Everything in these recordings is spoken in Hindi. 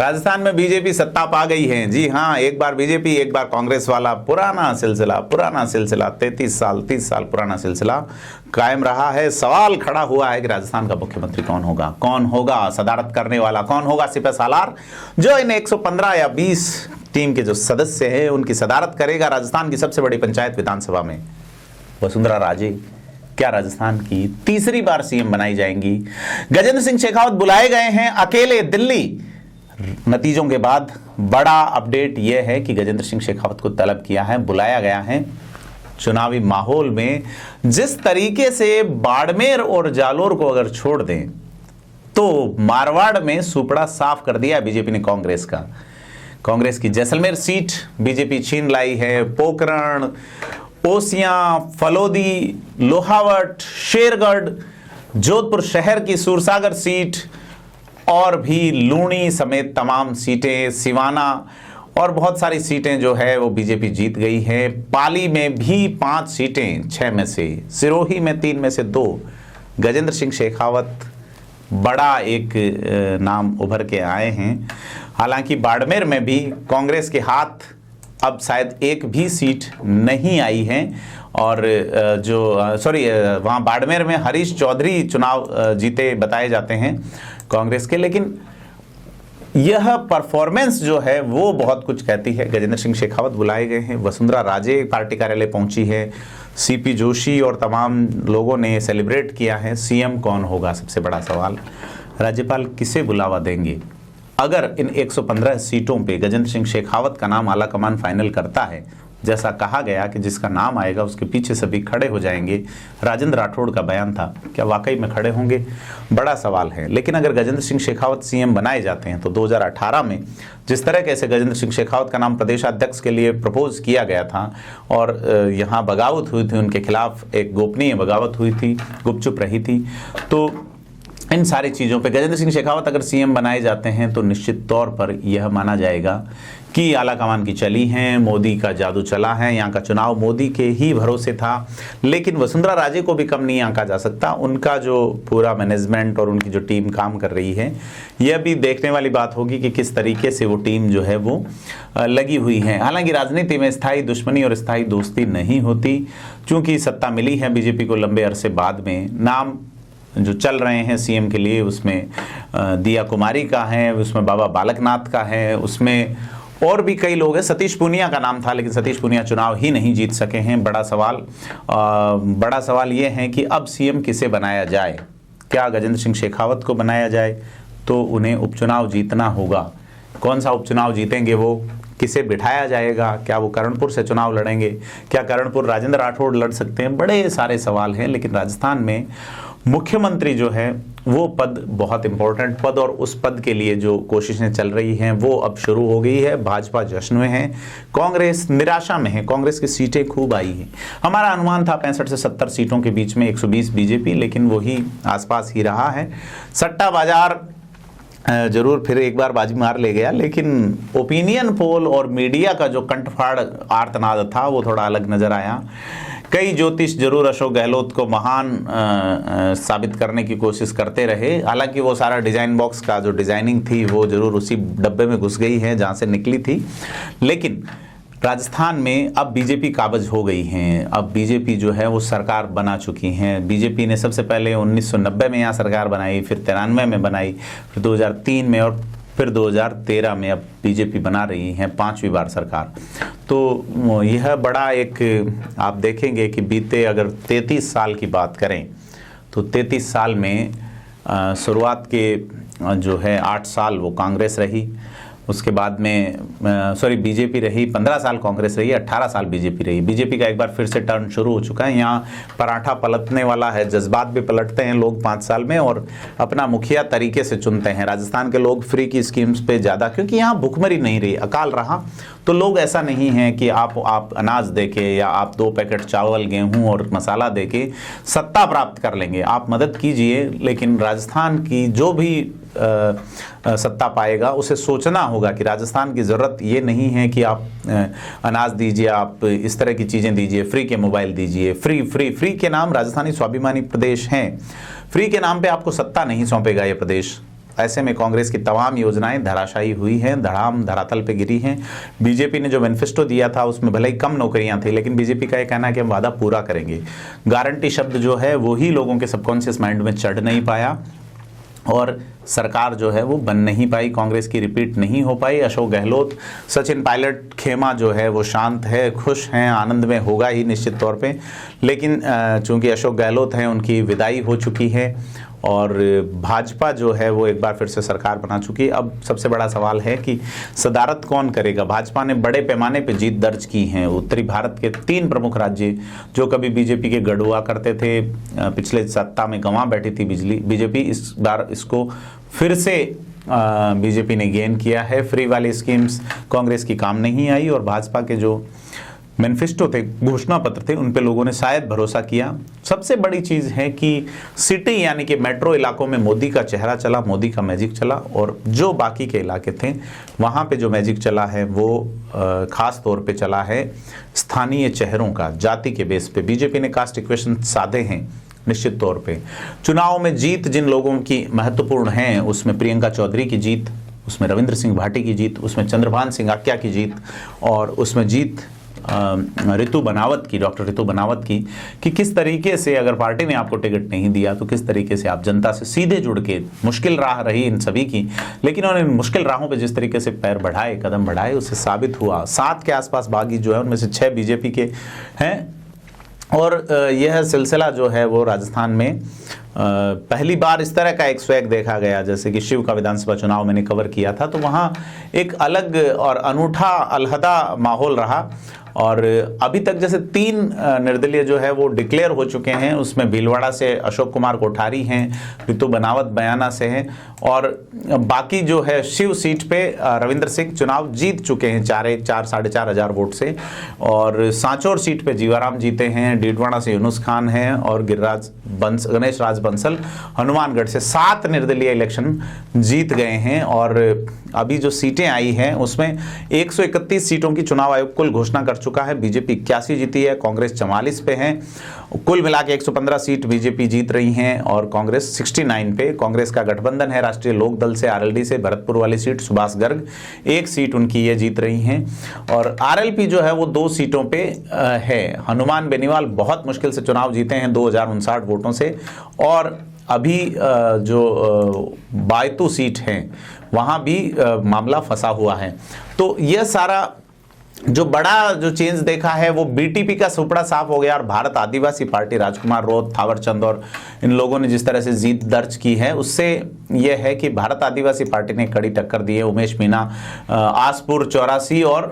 राजस्थान में बीजेपी सत्ता पा गई है। जी हाँ, एक बार बीजेपी एक बार कांग्रेस वाला पुराना सिलसिला 33 साल 30 साल पुराना सिलसिला कायम रहा है। सवाल खड़ा हुआ है कि राजस्थान का मुख्यमंत्री कौन होगा, सदारत करने वाला कौन होगा, सिपह सालार जो इन 115 या 20 टीम के जो सदस्य हैं उनकी सदारत करेगा राजस्थान की सबसे बड़ी पंचायत विधानसभा में। वसुंधरा राजे क्या राजस्थान की तीसरी बार सीएम बनाई जाएंगी? गजेंद्र सिंह शेखावत बुलाए गए हैं अकेले दिल्ली। नतीजों के बाद बड़ा अपडेट यह है कि गजेंद्र सिंह शेखावत को तलब किया है, बुलाया गया है। चुनावी माहौल में जिस तरीके से बाड़मेर और जालोर को अगर छोड़ दें तो मारवाड़ में सुपड़ा साफ कर दिया बीजेपी ने कांग्रेस की जैसलमेर सीट बीजेपी छीन लाई है। पोखरण, ओसियां, फलोदी, लोहावट, शेरगढ़, जोधपुर शहर की सूरसागर सीट और भी लूणी समेत तमाम सीटें, सिवाना और बहुत सारी सीटें जो है वो बीजेपी जीत गई है। पाली में भी 5 सीटें 6 में से, सिरोही में 3 में से 2। गजेंद्र सिंह शेखावत बड़ा एक नाम उभर के आए हैं। हालांकि बाड़मेर में भी कांग्रेस के हाथ अब शायद एक भी सीट नहीं आई है और वहाँ बाड़मेर में हरीश चौधरी चुनाव जीते बताए जाते हैं कांग्रेस के। लेकिन यह परफॉर्मेंस जो है वो बहुत कुछ कहती है। गजेंद्र सिंह शेखावत बुलाए गए हैं, वसुंधरा राजे पार्टी कार्यालय पहुंची है, सीपी जोशी और तमाम लोगों ने सेलिब्रेट किया है। सीएम कौन होगा, सबसे बड़ा सवाल। राज्यपाल किसे बुलावा देंगे? अगर इन 115 सीटों पे गजेंद्र सिंह शेखावत का नाम आलाकमान फाइनल करता है, जैसा कहा गया कि जिसका नाम आएगा उसके पीछे सभी खड़े हो जाएंगे, राजेंद्र राठौड़ का बयान था, क्या वाकई में खड़े होंगे? बड़ा सवाल है। लेकिन अगर गजेंद्र सिंह शेखावत सीएम बनाए जाते हैं तो 2018 में जिस तरह कैसे गजेंद्र सिंह शेखावत का नाम प्रदेशाध्यक्ष के लिए प्रपोज किया गया था और यहाँ बगावत हुई थी, उनके खिलाफ एक गोपनीय बगावत हुई थी, गुपचुप रही थी, तो इन सारी चीज़ों पे गजेंद्र सिंह शेखावत अगर सीएम बनाए जाते हैं तो निश्चित तौर पर यह माना जाएगा कि आलाकमान की चली हैं, मोदी का जादू चला है, यहाँ का चुनाव मोदी के ही भरोसे था। लेकिन वसुंधरा राजे को भी कम नहीं आंका जा सकता। उनका जो पूरा मैनेजमेंट और उनकी जो टीम काम कर रही है, यह भी देखने वाली बात होगी कि किस तरीके से वो टीम जो है वो लगी हुई है। हालांकि राजनीति में स्थायी दुश्मनी और स्थायी दोस्ती नहीं होती। चूँकि सत्ता मिली है बीजेपी को लंबे अरसे बाद में, नाम जो चल रहे हैं सीएम के लिए उसमें दिया कुमारी का है, उसमें बाबा बालकनाथ का है, उसमें और भी कई लोग हैं। सतीश पूनिया का नाम था लेकिन सतीश पूनिया चुनाव ही नहीं जीत सके हैं। बड़ा सवाल ये है कि अब सीएम किसे बनाया जाए? क्या गजेंद्र सिंह शेखावत को बनाया जाए तो उन्हें उपचुनाव जीतना होगा। कौन सा उपचुनाव जीतेंगे वो? किसे बिठाया जाएगा? क्या वो करणपुर से चुनाव लड़ेंगे? क्या करणपुर राजेंद्र राठौड़ लड़ सकते हैं? बड़े सारे सवाल हैं। लेकिन राजस्थान में मुख्यमंत्री जो है वो पद बहुत इंपॉर्टेंट पद, और उस पद के लिए जो कोशिशें चल रही हैं वो अब शुरू हो गई है। भाजपा जश्न में है, कांग्रेस निराशा में है। कांग्रेस की सीटें खूब आई हैं। हमारा अनुमान था 65 से 70 सीटों के बीच में 120 बीजेपी, लेकिन वही आसपास ही रहा है। सट्टा बाजार जरूर फिर एक बार बाजी मार ले गया, लेकिन ओपिनियन पोल और मीडिया का जो कंठफाड़ आर्तनाद था वो थोड़ा अलग नजर आया। कई ज्योतिष जरूर अशोक गहलोत को महान साबित करने की कोशिश करते रहे। हालांकि वो सारा डिजाइन बॉक्स का जो डिजाइनिंग थी वो जरूर उसी डब्बे में घुस गई है जहां से निकली थी। लेकिन राजस्थान में अब बीजेपी काबज हो गई हैं। अब बीजेपी जो है वो सरकार बना चुकी हैं। बीजेपी ने सबसे पहले 1990 में यहाँ सरकार बनाई, फिर 93 में बनाई, फिर 2003 में और फिर 2013 में अब बीजेपी बना रही हैं 5वीं बार सरकार। तो यह बड़ा एक आप देखेंगे कि बीते अगर 33 साल की बात करें तो 33 साल में शुरुआत के जो है 8 साल वो कांग्रेस रही, उसके बाद में बीजेपी रही, 15 साल कांग्रेस रही, 18 साल बीजेपी रही। बीजेपी का एक बार फिर से टर्न शुरू हो चुका है। यहाँ पराठा पलटने वाला है, जज्बात भी पलटते हैं लोग 5 साल में और अपना मुखिया तरीके से चुनते हैं। राजस्थान के लोग फ्री की स्कीम्स पे ज़्यादा, क्योंकि यहाँ भुखमरी नहीं रही, अकाल रहा, तो लोग ऐसा नहीं है कि आप अनाज देके या आप 2 पैकेट चावल, गेहूँ और मसाला देके सत्ता प्राप्त कर लेंगे। आप मदद कीजिए, लेकिन राजस्थान की जो भी सत्ता पाएगा उसे सोचना होगा कि राजस्थान की ज़रूरत ये नहीं है कि आप अनाज दीजिए, आप इस तरह की चीज़ें दीजिए, फ्री के मोबाइल दीजिए। फ्री के नाम राजस्थानी स्वाभिमानी प्रदेश हैं, फ्री के नाम पे आपको सत्ता नहीं सौंपेगा ये प्रदेश। ऐसे में कांग्रेस की तमाम योजनाएं धराशायी हुई हैं, धरातल पे गिरी हैं। बीजेपी ने जो मैनिफेस्टो दिया था उसमें भले ही कम नौकरियां थी, लेकिन बीजेपी का ये कहना है कि हम वादा पूरा करेंगे। गारंटी शब्द जो है वही लोगों के सबकॉन्शियस माइंड में चढ़ नहीं पाया और सरकार जो है वो बन नहीं पाई, कांग्रेस की रिपीट नहीं हो पाई। अशोक गहलोत, सचिन पायलट खेमा जो है वो शांत है, खुश हैं, आनंद में होगा ही निश्चित तौर पे। लेकिन चूंकि अशोक गहलोत हैं, उनकी विदाई हो चुकी है और भाजपा जो है वो एक बार फिर से सरकार बना चुकी है। अब सबसे बड़ा सवाल है कि सदारत कौन करेगा। भाजपा ने बड़े पैमाने पे जीत दर्ज की है। उत्तरी भारत के 3 प्रमुख राज्य जो कभी बीजेपी के गढ़ हुआ करते थे, पिछले सत्ता में गंवा बैठी थी बीजेपी, इस बार इसको फिर से बीजेपी ने गेन किया है। फ्री वाली स्कीम्स कांग्रेस की काम नहीं आई और भाजपा के जो मैनिफेस्टो थे, घोषणा पत्र थे, उन पे लोगों ने शायद भरोसा किया। सबसे बड़ी चीज है कि सिटी यानी कि मेट्रो इलाकों में मोदी का चेहरा चला, मोदी का मैजिक चला और जो बाकी के इलाके थे वहां पे जो मैजिक चला है वो खास तौर पे चला है स्थानीय चेहरों का, जाति के बेस पे। बीजेपी ने कास्ट इक्वेशन साधे हैं निश्चित तौर पे। चुनाव में जीत जिन लोगों की महत्वपूर्ण है उसमें प्रियंका चौधरी की जीत, उसमें रविंद्र सिंह भाटी की जीत, उसमें चंद्रभान सिंह आक्या की जीत और उसमें जीत रितु बनावत की, डॉक्टर रितु बनावत की, कि किस तरीके से अगर पार्टी ने आपको टिकट नहीं दिया तो किस तरीके से आप जनता से सीधे जुड़ के, मुश्किल राह रही इन सभी की, लेकिन उन्होंने मुश्किल राहों पे जिस तरीके से पैर बढ़ाए, कदम बढ़ाए, उससे साबित हुआ। 7 के आसपास बागी जो है उनमें से 6 बीजेपी के हैं और यह सिलसिला जो है वो राजस्थान में पहली बार इस तरह का एक स्वैग देखा गया। जैसे कि शिव का विधानसभा चुनाव मैंने कवर किया था तो वहाँ एक अलग और अनूठा अलहदा माहौल रहा और अभी तक जैसे 3 निर्दलीय जो है वो डिक्लेयर हो चुके हैं। उसमें भीलवाड़ा से अशोक कुमार कोठारी हैं, रितु बनावत बयाना से हैं और बाकी जो है शिव सीट पे रविंद्र सिंह चुनाव जीत चुके हैं 4,500 हजार वोट से और सांचौर सीट पे जीवाराम जीते हैं, डीडवाना से यूनुस खान हैं और गणेश राज बंसल हनुमानगढ़ से 7 निर्दलीय इलेक्शन जीत गए हैं। और अभी जो सीटें आई हैं उसमें 131 सीटों की चुनाव आयोग कुल घोषणा कर चुका है। बीजेपी 81 जीती है, कांग्रेस 44 पे है। कुल मिला के 115 सीट बीजेपी जीत रही हैं और कांग्रेस 69 पे। कांग्रेस का गठबंधन है राष्ट्रीय लोक दल से, आरएलडी से, भरतपुर वाली सीट सुभाष गर्ग 1 सीट उनकी ये जीत रही हैं और आरएलपी जो है वो 2 सीटों पे है। हनुमान बेनीवाल बहुत मुश्किल से चुनाव जीते हैं 2059 वोटों से और अभी जो बायतू सीट है वहां भी मामला फंसा हुआ है। तो यह सारा जो बड़ा जो चेंज देखा है वो बीटीपी का सुपड़ा साफ हो गया और भारत आदिवासी पार्टी, राजकुमार रोत, थावरचंद और इन लोगों ने जिस तरह से जीत दर्ज की है उससे यह है कि भारत आदिवासी पार्टी ने कड़ी टक्कर दी है। उमेश मीणा, आसपुर 84 और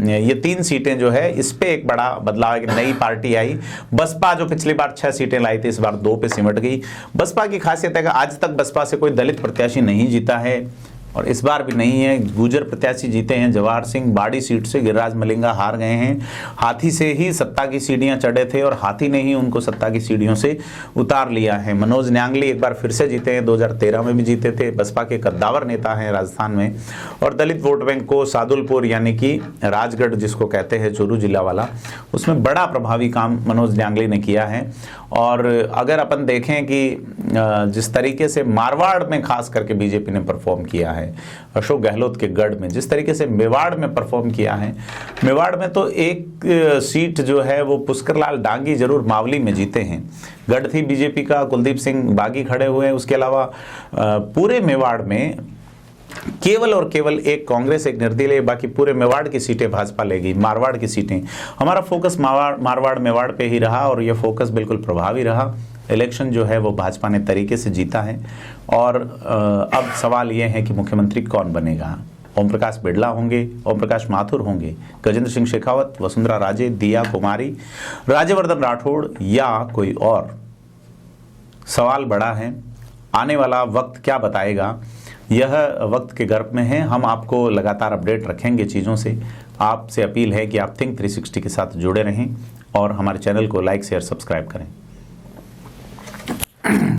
ये 3 सीटें जो है इस पे एक बड़ा बदलाव है कि नई पार्टी आई। बसपा जो पिछली बार 6 सीटें लाई थी इस बार 2 पे सिमट गई। बसपा की खासियत है कि आज तक बसपा से कोई दलित प्रत्याशी नहीं जीता है और इस बार भी नहीं है। गुर्जर प्रत्याशी जीते हैं, जवाहर सिंह बाड़ी सीट से, गिरिराज मलिंगा हार गए हैं। हाथी से ही सत्ता की सीढ़ियां चढ़े थे और हाथी ने ही उनको सत्ता की सीढ़ियों से उतार लिया है। मनोज न्यांगली एक बार फिर से जीते हैं, 2013 में भी जीते थे, बसपा के कद्दावर नेता हैं राजस्थान में। और दलित वोट बैंक को सादुलपुर यानी कि राजगढ़ जिसको कहते हैं चूरू जिला वाला, उसमें बड़ा प्रभावी काम मनोज न्यांगली ने किया है। और अगर अपन देखें कि जिस तरीके से मारवाड़ में खास करके बीजेपी ने परफॉर्म किया है, अशोक गहलोत के गढ़ में जिस तरीके से मेवाड़ में परफॉर्म किया है, मेवाड़ में तो एक सीट जो है वो पुष्करलाल डांगी जरूर मावली में जीते हैं। गढ़ थी बीजेपी का, कुलदीप सिंह बागी खड़े हुए हैं। उसके अलावा पूरे मेवाड़ में केवल और केवल एक कांग्रेस, एक निर्दलीय, बाकी पूरे मेवाड़ की सीटें भाजपा ले गई। मारवाड़ की सीटें, हमारा फोकस मारवाड़ मेवाड़ पे ही रहा और यह फोकस बिल्कुल प्रभावी रहा। इलेक्शन जो है वो भाजपा ने तरीके से जीता है और अब सवाल ये है कि मुख्यमंत्री कौन बनेगा। ओम प्रकाश बिड़ला होंगे, ओम प्रकाश माथुर होंगे, गजेंद्र सिंह शेखावत, वसुंधरा राजे, दिया कुमारी, राज्यवर्धन राठौड़ या कोई और। सवाल बड़ा है, आने वाला वक्त क्या बताएगा, यह वक्त के गर्भ में है। हम आपको लगातार अपडेट रखेंगे चीज़ों से। आपसे अपील है कि आप थिंक 360 के साथ जुड़े रहें और हमारे चैनल को लाइक, शेयर, सब्सक्राइब करें।